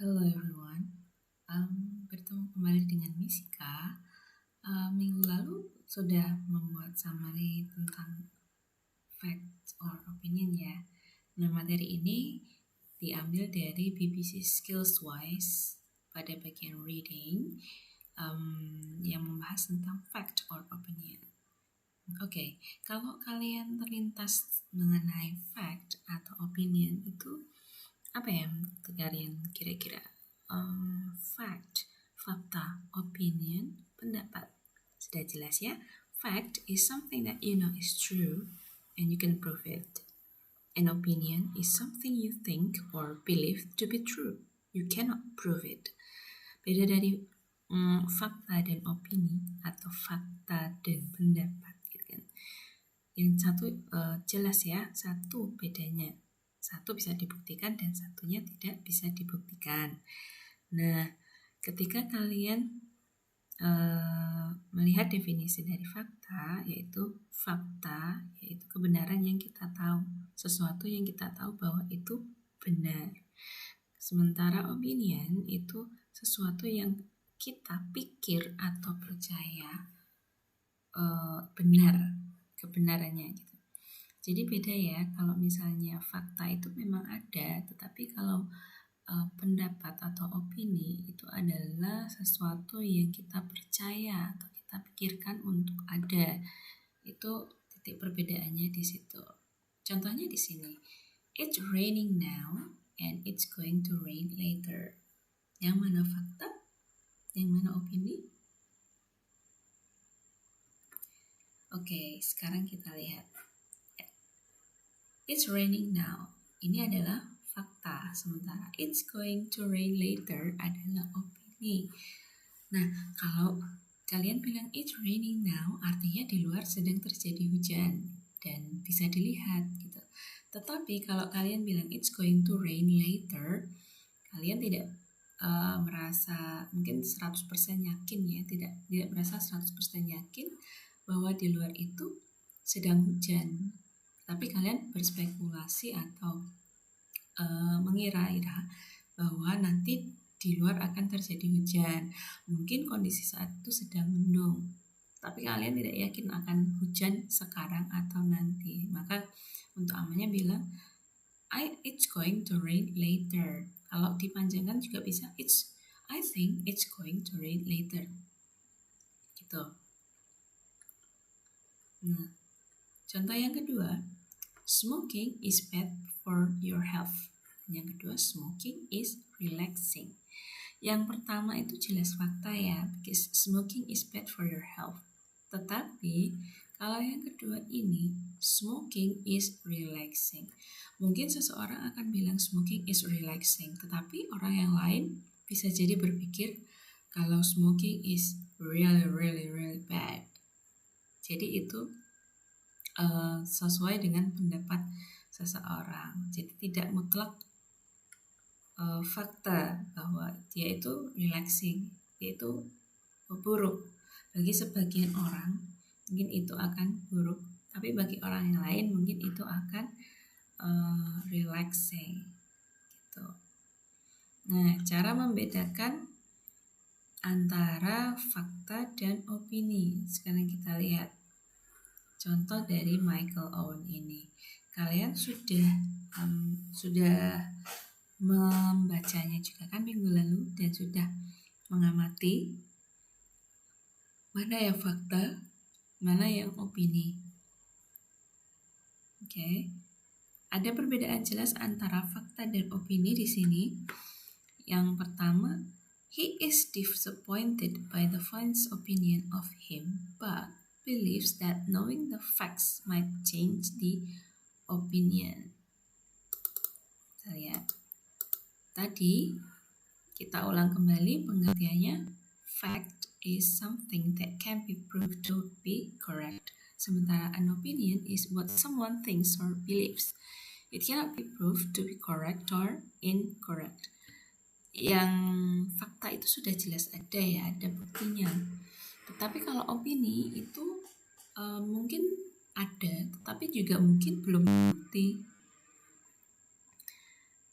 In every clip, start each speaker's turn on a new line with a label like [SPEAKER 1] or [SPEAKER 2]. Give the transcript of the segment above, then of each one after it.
[SPEAKER 1] Hello everyone, bertemu kembali dengan Misika. Minggu lalu sudah membuat summary tentang fact or opinion ya. Nah, materi ini diambil dari BBC Skillswise pada bagian reading yang membahas tentang fact or opinion. Oke, kalau kalian terlintas mengenai fact atau opinion itu apa yang kalian kira-kira? Fact, fakta, opinion, pendapat. Sudah jelas ya? Fact is something that you know is true and you can prove it. An opinion is something you think or believe to be true. You cannot prove it. Beda dari fakta dan opini atau fakta dan pendapat gitu kan. Yang satu jelas ya, satu bedanya. Satu bisa dibuktikan dan satunya tidak bisa dibuktikan. Nah, ketika kalian melihat definisi dari fakta, yaitu fakta, yaitu kebenaran yang kita tahu, sesuatu yang kita tahu bahwa itu benar. Sementara opinion itu sesuatu yang kita pikir atau percaya benar kebenarannya gitu. Jadi beda ya, kalau misalnya fakta itu memang ada, tetapi kalau pendapat atau opini itu adalah sesuatu yang kita percaya atau kita pikirkan untuk ada. Itu titik perbedaannya di situ. Contohnya di sini, it's raining now and it's going to rain later. Yang mana fakta? Yang mana opini? Oke, sekarang kita lihat. It's raining now. Ini adalah fakta, sementara it's going to rain later adalah opini. Nah, kalau kalian bilang it's raining now, artinya di luar sedang terjadi hujan dan bisa dilihat gitu. Tetapi kalau kalian bilang it's going to rain later, kalian tidak merasa mungkin 100% yakin ya, tidak merasa 100% yakin bahwa di luar itu sedang hujan. Tapi kalian berspekulasi atau mengira-ira bahwa nanti di luar akan terjadi hujan. Mungkin kondisi saat itu sedang mendung, tapi kalian tidak yakin akan hujan sekarang atau nanti. Maka untuk amannya bilang it's going to rain later. Kalau dipanjangkan juga bisa I think it's going to rain later. Gitu. Nah, contoh yang kedua, smoking is bad for your health. Yang kedua, smoking is relaxing. Yang pertama itu jelas fakta ya, because smoking is bad for your health. Tetapi kalau yang kedua ini, smoking is relaxing. Mungkin seseorang akan bilang smoking is relaxing, tetapi orang yang lain bisa jadi berpikir kalau smoking is really bad. Jadi itu sesuai dengan pendapat seseorang. Jadi tidak mutlak fakta bahwa dia itu relaxing, dia itu buruk. Bagi sebagian orang mungkin itu akan buruk, tapi bagi orang yang lain mungkin itu akan relaxing gitu. Nah, cara membedakan antara fakta dan opini sekarang kita lihat. Contoh dari Michael Owen ini, kalian sudah membacanya juga kan minggu lalu dan sudah mengamati mana yang fakta, mana yang opini. Oke. Ada perbedaan jelas antara fakta dan opini di sini. Yang pertama, he is disappointed by the fans' opinion of him, but believes that knowing the facts might change the opinion. Kita lihat. Tadi kita ulang kembali pengertiannya. Fact is something that can be proved to be correct. Sementara an opinion is what someone thinks or believes. It cannot be proved to be correct or incorrect. Yang fakta itu sudah jelas ada ya, ada buktinya. Tetapi kalau opini itu mungkin ada, tetapi juga mungkin belum bukti.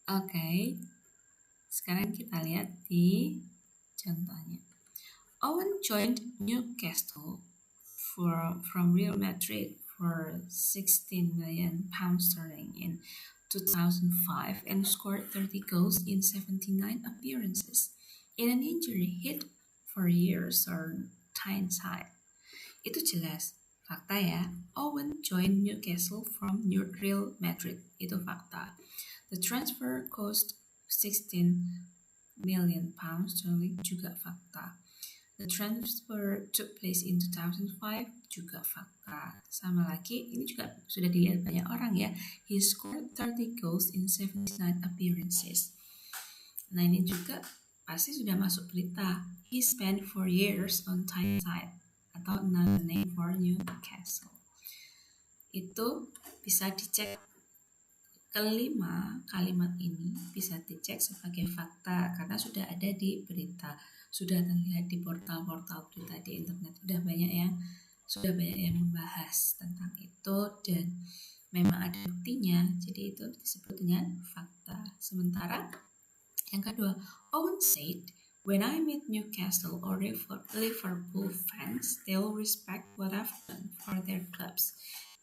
[SPEAKER 1] Oke. Sekarang kita lihat di contohnya. Owen joined Newcastle from Real Madrid for 16 million pounds sterling in 2005 and scored 30 goals in 79 appearances. In an injury hit for years on Tyneside. Itu jelas fakta ya. Owen joined Newcastle from Real Madrid. Itu fakta. The transfer cost 16 million pounds sterling juga fakta. The transfer took place in 2005 juga fakta. Sama lagi, ini juga sudah dilihat banyak orang ya. He scored 30 goals in 79 appearances. Nah ini juga pasti sudah masuk berita. He spent 4 years on Tyneside atau another name for Newcastle. Itu bisa dicek. Kelima, kalimat ini bisa dicek sebagai fakta karena sudah ada di berita, sudah terlihat di portal-portal berita di internet, sudah banyak yang membahas tentang itu dan memang ada buktinya, jadi itu disebut dengan fakta. Sementara yang kedua, Owen said, "When I meet Newcastle or Liverpool fans, they'll respect what I've done for their clubs.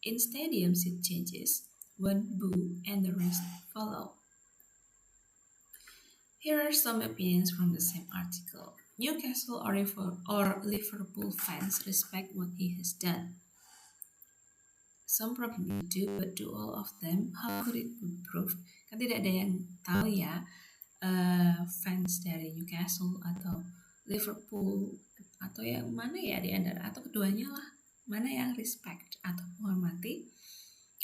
[SPEAKER 1] In stadiums it changes. One boo and the rest follow." Here are some opinions from the same article. Newcastle or Liverpool fans respect what he has done. Some probably do, but do all of them? How could it be proved? Kan tidak ada yang tahu ya, fans dari Newcastle atau Liverpool atau yang mana ya di antara atau keduanya lah, mana yang respect atau menghormati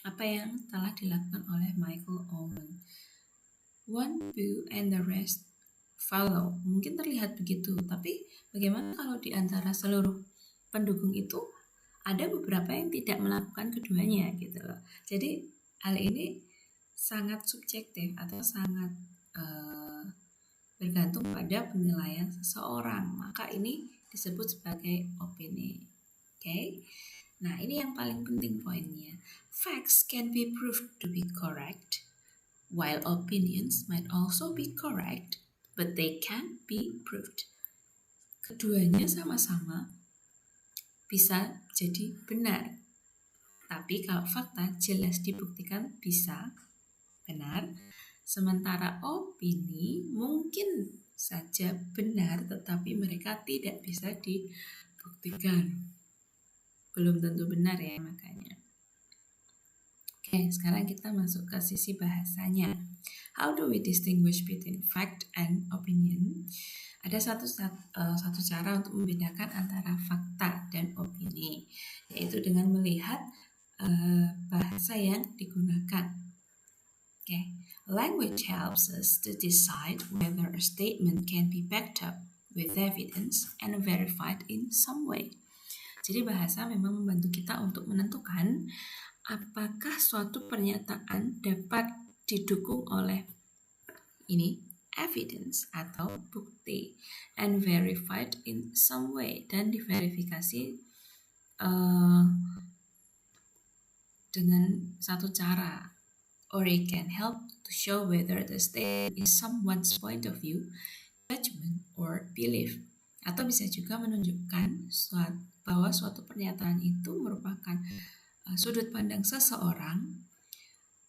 [SPEAKER 1] apa yang telah dilakukan oleh Michael Owen. One boo and the rest follow. Mungkin terlihat begitu, tapi bagaimana kalau di antara seluruh pendukung itu ada beberapa yang tidak melakukan keduanya gitu loh. Jadi hal ini sangat subjektif atau sangat bergantung pada penilaian seseorang. Maka ini disebut sebagai opini. Oke? Nah, ini yang paling penting poinnya. Facts can be proved to be correct, while opinions might also be correct, but they can't be proved. Keduanya sama-sama bisa jadi benar. Tapi kalau fakta jelas dibuktikan bisa benar, sementara opini mungkin saja benar tetapi mereka tidak bisa dibuktikan. Belum tentu benar ya makanya. Oke, sekarang kita masuk ke sisi bahasanya. How do we distinguish between fact and opinion? Ada satu cara untuk membedakan antara fakta dan opini, yaitu dengan melihat bahasa yang digunakan. Okay. Language helps us to decide whether a statement can be backed up with evidence and verified in some way. Jadi bahasa memang membantu kita untuk menentukan apakah suatu pernyataan dapat didukung oleh evidence atau bukti, and verified in some way, dan diverifikasi dengan satu cara. Or it can help to show whether the statement is someone's point of view, judgment, or belief. Atau bisa juga menunjukkan bahwa suatu pernyataan itu merupakan sudut pandang seseorang,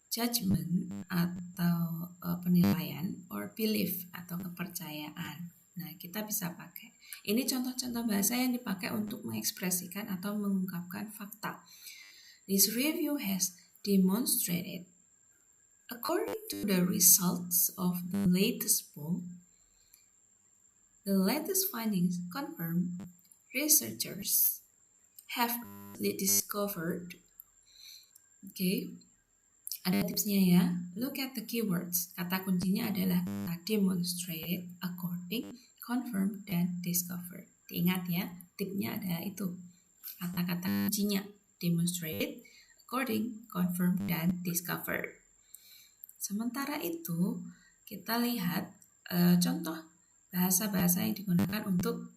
[SPEAKER 1] judgment atau penilaian, or belief atau kepercayaan. Nah, kita bisa pakai. Ini contoh-contoh bahasa yang dipakai untuk mengekspresikan atau mengungkapkan fakta. This review has demonstrated, according to the results of the latest poll, the latest findings confirm researchers have discovered. Okay, ada tipsnya ya. Look at the keywords. Kata kuncinya adalah demonstrated, according, confirm, dan discovered. Diingat ya, tipnya adalah itu. Kata-kata kuncinya demonstrated, according, confirm, dan discovered. Sementara itu, kita lihat contoh bahasa-bahasa yang digunakan untuk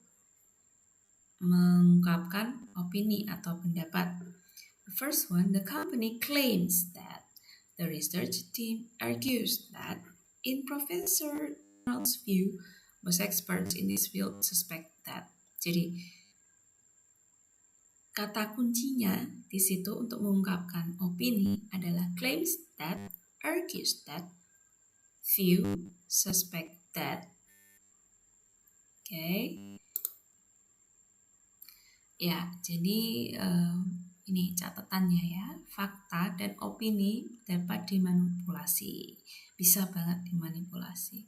[SPEAKER 1] mengungkapkan opini atau pendapat. The first one, the company claims that. The research team argues that. In Professor view, most experts in this field suspect that. Jadi kata kuncinya di situ untuk mengungkapkan opini adalah claims that, argues that, view, suspect that. Oke. Ya, jadi ini catatannya ya. Fakta dan opini dapat dimanipulasi. Bisa banget dimanipulasi.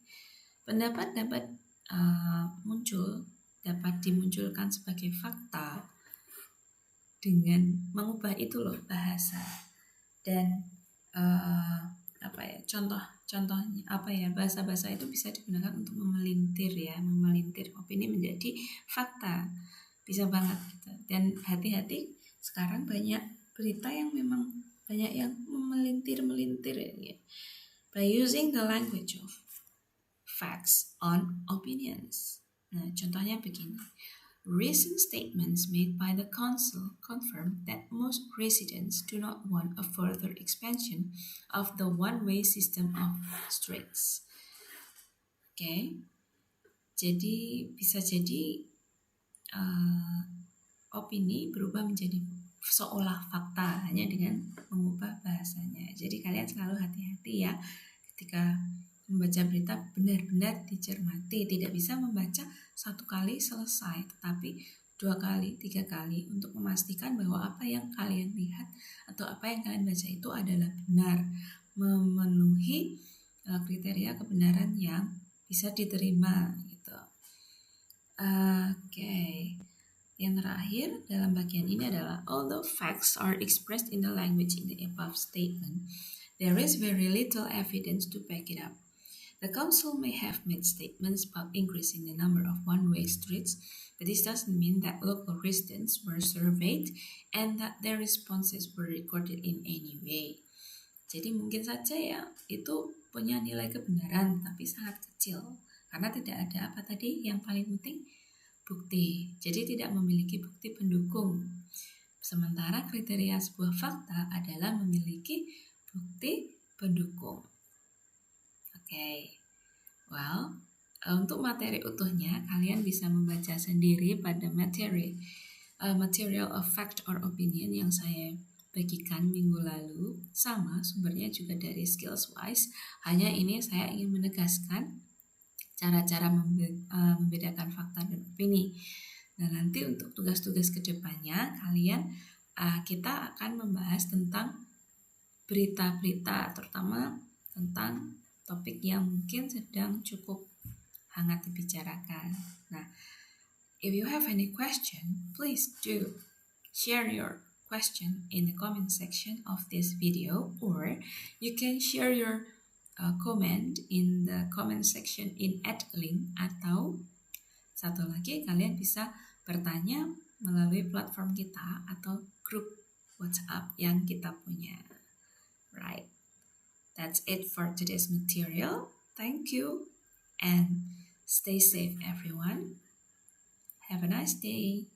[SPEAKER 1] Pendapat dapat dapat dimunculkan sebagai fakta dengan mengubah itu loh bahasa. Dan contohnya bahasa-bahasa itu bisa digunakan untuk memelintir opini menjadi fakta, bisa banget gitu. Dan hati-hati, sekarang banyak berita yang memang banyak yang memelintir ya. By using the language of facts on opinions. Nah, contohnya begini. Recent statements made by the council confirm that most residents do not want a further expansion of the one-way system of streets. Oke. Jadi bisa jadi opini berubah menjadi seolah fakta hanya dengan mengubah bahasanya. Jadi kalian selalu hati-hati ya ketika membaca berita, benar-benar dicermati. Tidak bisa membaca satu kali selesai, tetapi 2 kali, 3 kali untuk memastikan bahwa apa yang kalian lihat atau apa yang kalian baca itu adalah benar, memenuhi kriteria kebenaran yang bisa diterima gitu. Oke. Yang terakhir dalam bagian ini adalah although facts are expressed in the language in the above statement, there is very little evidence to back it up. The council may have made statements about increasing the number of one-way streets, but this doesn't mean that local residents were surveyed and that their responses were recorded in any way. Jadi mungkin saja ya itu punya nilai kebenaran tapi sangat kecil karena tidak ada apa tadi yang paling penting, bukti. Jadi tidak memiliki bukti pendukung. Sementara kriteria sebuah fakta adalah memiliki bukti pendukung. Oke. Well, untuk materi utuhnya kalian bisa membaca sendiri pada material of fact or opinion yang saya bagikan minggu lalu. Sama sumbernya juga dari Skillswise. Hanya ini saya ingin menegaskan cara-cara membedakan fakta dan opini. Nah, nanti untuk tugas-tugas kedepannya kita akan membahas tentang berita-berita, terutama tentang topik yang mungkin sedang cukup hangat dibicarakan. Nah, if you have any question, please do share your question in the comment section of this video, or you can share your comment in the comment section in @link, atau satu lagi kalian bisa bertanya melalui platform kita atau grup WhatsApp yang kita punya. Right. That's it for today's material. Thank you and stay safe everyone. Have a nice day.